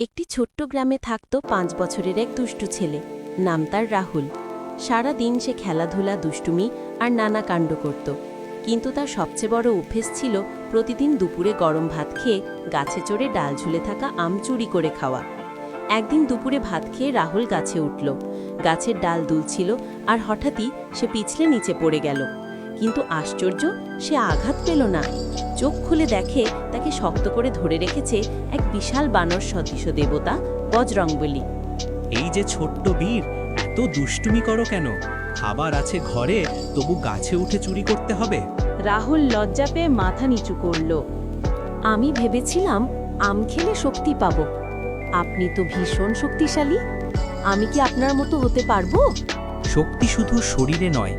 একটি ছোট্ট গ্রামে থাকত ৫ বছরের এক দুষ্টু ছেলে। নাম তার রাহুল। সারা দিন সে খেলাধুলা, দুষ্টুমি আর নানা কাণ্ড করত। কিন্তু তার সবচেয়ে বড় অভ্যেস ছিল প্রতিদিন দুপুরে গরম ভাত খেয়ে গাছে চড়ে ডাল ঝুলে থাকা আম চুরি করে খাওয়া। একদিন দুপুরে ভাত খেয়ে রাহুল গাছে উঠল। গাছের ডাল দুলছিল আর হঠাৎই সে পিছলে নিচে পড়ে গেল। কিন্তু আশ্চর্য, সে আঘাত পেল না। চোখ খুলে দেখে তাকে শক্ত করে ধরে রেখেছে এক বিশাল বানর সদৃশ দেবতা বজরংবলী। এই যে ছোট্ট বীর, এত দুষ্টুমি করো কেন? খাবার আছে ঘরে, তবু গাছে উঠে চুরি করতে হবে? রাহুল লজ্জা পেয়ে মাথা নিচু করল। আমি ভেবেছিলাম আম খেলে শক্তি পাব। আপনি তো ভীষণ শক্তিশালী। আমি কি আপনার মতো হতে পারবো? শক্তি শুধু শরীরে নয়,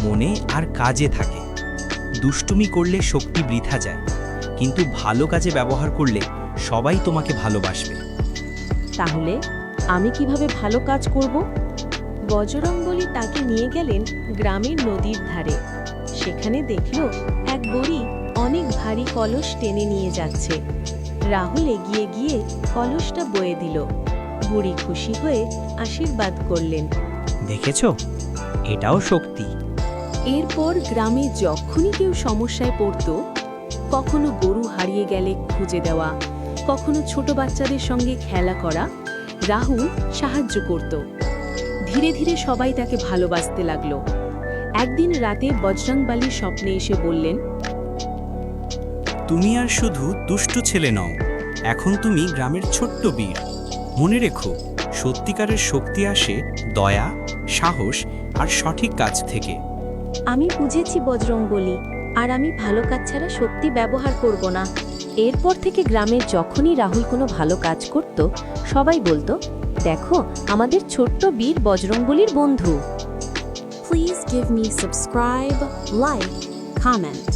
মনে আর কাজে থাকে। দুষ্টুমি করলে শক্তি বৃথা যায়, কিন্তু ভালো কাজে ব্যবহার করলে সবাই তোমাকে ভালোবাসবে। তাহলে আমি কিভাবে ভালো কাজ করব? বজরংবলী তাকে নিয়ে গেলেন গ্রামের নদীর ধারে। সেখানে দেখল এক বুড়ি অনেক ভারী কলস টেনে নিয়ে যাচ্ছে। রাহুল এগিয়ে গিয়ে কলসটা বয়ে দিল। বুড়ি খুশি হয়ে আশীর্বাদ করলেন। দেখেছো, এটাও শক্তি। এরপর গ্রামে যখনই কেউ সমস্যায় পড়ত, কখনো গরু হারিয়ে গেলে খুঁজে দেওয়া, কখনো ছোট বাচ্চাদের সঙ্গে খেলা করা, রাহুল সাহায্য করত। ধীরে ধীরে সবাই তাকে ভালোবাসতে লাগলো। একদিন রাতে বজরংবলী স্বপ্নে এসে বললেন, তুমি আর শুধু দুষ্ট ছেলে নও, এখন তুমি গ্রামের ছোট্ট বীর। মনে রেখো, সত্যিকারের শক্তি আসে দয়া, সাহস আর সঠিক কাজ থেকে। আমি বুঝেছি বজরংবলী, আর আমি ভালো কাজ ছাড়া শক্তি ব্যবহার করব না। এরপর থেকে গ্রামে যখনই রাহুল কোনো ভালো কাজ করত, সবাই বলতো, দেখো আমাদের ছোট্ট বীর বজরংবলীর বন্ধু। Please give me subscribe, like, comment.